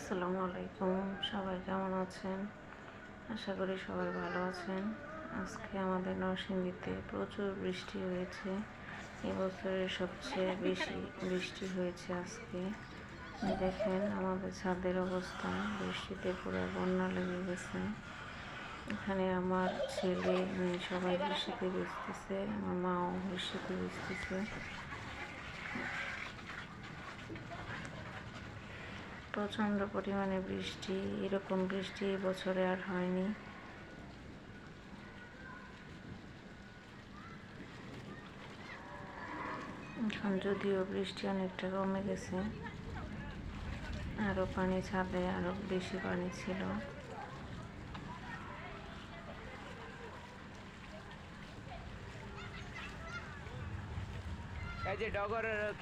আসসালামু আলাইকুম। সবাই কেমন আছেন? আশা করি সবাই ভালো আছেন। আজকে আমাদের নরসিংদীতে প্রচুর বৃষ্টি হয়েছে। এবছরের সবচেয়ে বেশি বৃষ্টি হয়েছে আজকে। দেখেন আমাদের ছাদের অবস্থা, বৃষ্টিতে পুরো বন্যা লেগে গেছে। এখানে আমার ছেলে মেয়ে সবাই বৃষ্টিতে ভিজতেছে, আমার মাও বৃষ্টিতে ভিজতেছে। প্রচণ্ড পরিমাণে বৃষ্টি, এরকম বৃষ্টি এই বছরে আর হয়নি। এখন যদিও বৃষ্টি অনেকটা কমে গেছে, আরও পানি ছাদে আরও বেশি পানি ছিল। এই যে ডগরের